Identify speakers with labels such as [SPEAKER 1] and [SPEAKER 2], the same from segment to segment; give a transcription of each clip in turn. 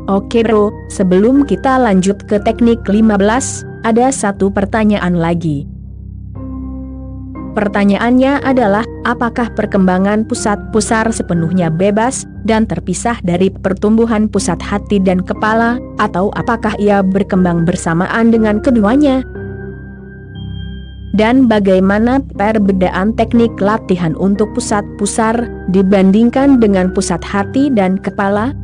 [SPEAKER 1] Oke bro, sebelum kita lanjut ke teknik 15, ada satu pertanyaan lagi. Pertanyaannya adalah, apakah perkembangan pusat pusar sepenuhnya bebas dan terpisah dari pertumbuhan pusat hati dan kepala, atau apakah ia berkembang bersamaan dengan keduanya? Dan bagaimana perbedaan teknik latihan untuk pusat pusar dibandingkan dengan pusat hati dan kepala?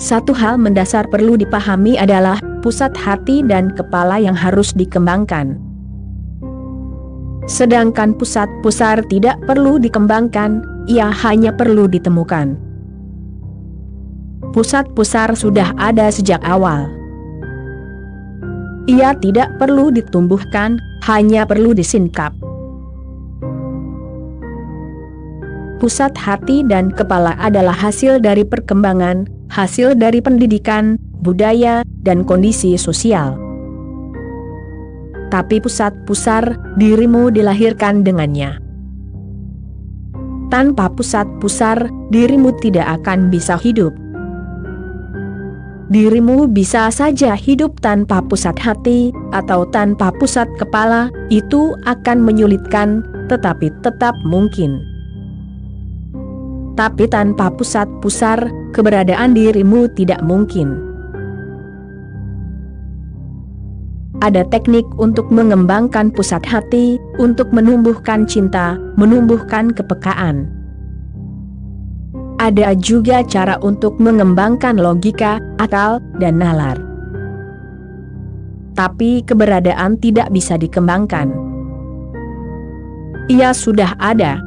[SPEAKER 1] Satu hal mendasar perlu dipahami adalah, pusat hati dan kepala yang harus dikembangkan. Sedangkan pusat pusar tidak perlu dikembangkan, ia hanya perlu ditemukan. Pusat pusar sudah ada sejak awal. Ia tidak perlu ditumbuhkan, hanya perlu disingkap. Pusat hati dan kepala adalah hasil dari perkembangan, hasil dari pendidikan, budaya, dan kondisi sosial. Tapi pusat pusar, dirimu dilahirkan dengannya. Tanpa pusat pusar, dirimu tidak akan bisa hidup. Dirimu bisa saja hidup tanpa pusat hati, atau tanpa pusat kepala, itu akan menyulitkan, tetapi tetap mungkin. Tapi tanpa pusat pusar, keberadaan dirimu tidak mungkin. Ada teknik untuk mengembangkan pusat hati, untuk menumbuhkan cinta, menumbuhkan kepekaan. Ada juga cara untuk mengembangkan logika, akal, dan nalar. Tapi keberadaan tidak bisa dikembangkan. Ia sudah ada.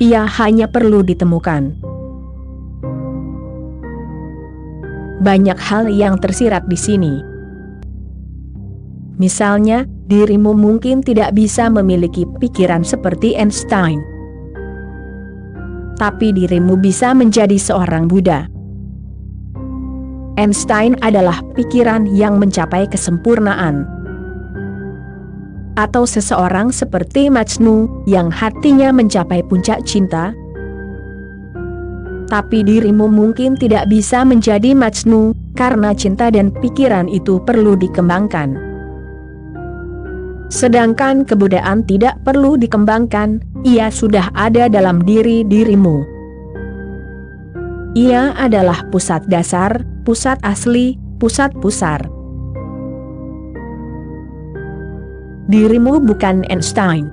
[SPEAKER 1] Ia hanya perlu ditemukan. Banyak hal yang tersirat di sini. Misalnya, dirimu mungkin tidak bisa memiliki pikiran seperti Einstein. Tapi dirimu bisa menjadi seorang Buddha. Einstein adalah pikiran yang mencapai kesempurnaan. Atau seseorang seperti Majnu, yang hatinya mencapai puncak cinta. Tapi dirimu mungkin tidak bisa menjadi Majnu, karena cinta dan pikiran itu perlu dikembangkan. Sedangkan kebudayaan tidak perlu dikembangkan, ia sudah ada dalam dirimu. Ia adalah pusat dasar, pusat asli, pusat pusar. Dirimu bukan Einstein.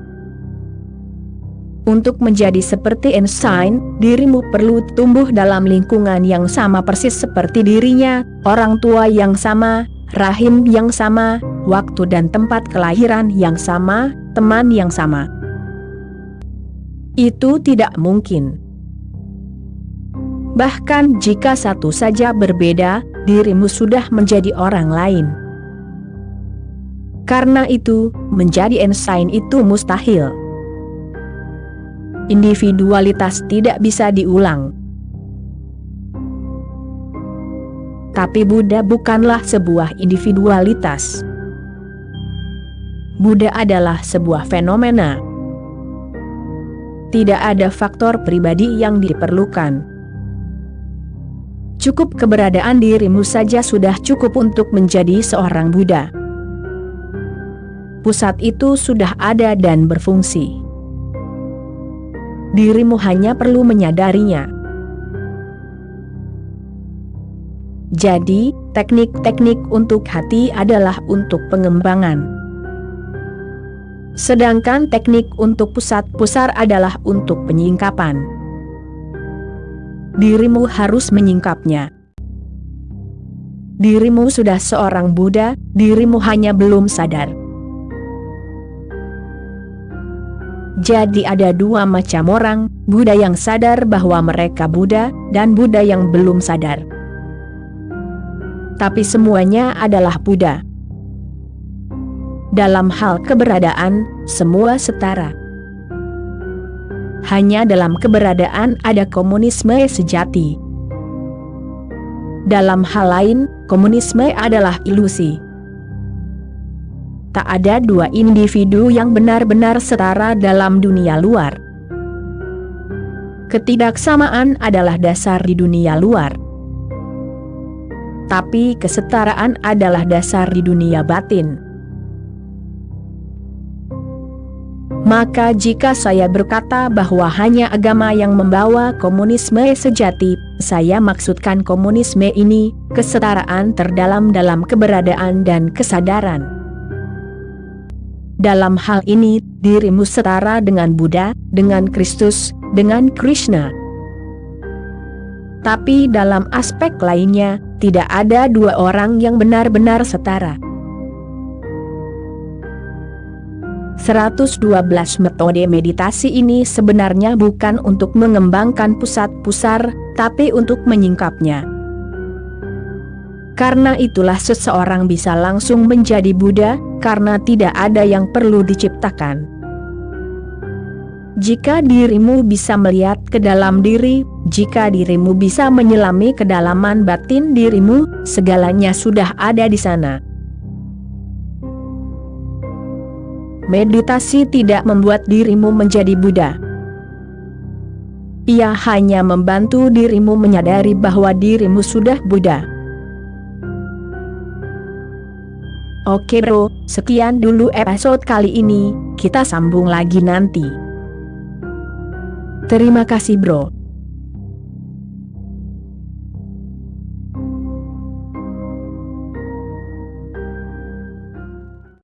[SPEAKER 1] Untuk menjadi seperti Einstein, dirimu perlu tumbuh dalam lingkungan yang sama persis seperti dirinya, orang tua yang sama, rahim yang sama, waktu dan tempat kelahiran yang sama, teman yang sama. Itu tidak mungkin. Bahkan jika satu saja berbeda, dirimu sudah menjadi orang lain. Karena itu, menjadi Einstein itu mustahil. Individualitas tidak bisa diulang. Tapi Buddha bukanlah sebuah individualitas. Buddha adalah sebuah fenomena. Tidak ada faktor pribadi yang diperlukan. Cukup keberadaan dirimu saja sudah cukup untuk menjadi seorang Buddha. Pusat itu sudah ada dan berfungsi. Dirimu hanya perlu menyadarinya. Jadi, teknik-teknik untuk hati adalah untuk pengembangan. Sedangkan teknik untuk pusat pusar adalah untuk penyingkapan. Dirimu harus menyingkapnya. Dirimu sudah seorang Buddha, dirimu hanya belum sadar. Jadi ada dua macam orang, Buddha yang sadar bahwa mereka Buddha, dan Buddha yang belum sadar. Tapi semuanya adalah Buddha. Dalam hal keberadaan, semua setara. Hanya dalam keberadaan ada komunisme sejati. Dalam hal lain, komunisme adalah ilusi. Tak ada dua individu yang benar-benar setara dalam dunia luar. Ketidaksamaan adalah dasar di dunia luar, tapi kesetaraan adalah dasar di dunia batin. Maka jika saya berkata bahwa hanya agama yang membawa komunisme sejati, saya maksudkan komunisme ini, kesetaraan terdalam dalam keberadaan dan kesadaran. Dalam hal ini, dirimu setara dengan Buddha, dengan Kristus, dengan Krishna. Tapi dalam aspek lainnya, tidak ada dua orang yang benar-benar setara. 112 metode meditasi ini sebenarnya bukan untuk mengembangkan pusat pusar, tapi untuk menyingkapnya. Karena itulah seseorang bisa langsung menjadi Buddha, karena tidak ada yang perlu diciptakan. Jika dirimu bisa melihat ke dalam diri, jika dirimu bisa menyelami kedalaman batin dirimu, segalanya sudah ada di sana. Meditasi tidak membuat dirimu menjadi Buddha. Ia hanya membantu dirimu menyadari bahwa dirimu sudah Buddha. Oke bro, sekian dulu episode kali ini, kita sambung lagi nanti. Terima kasih bro.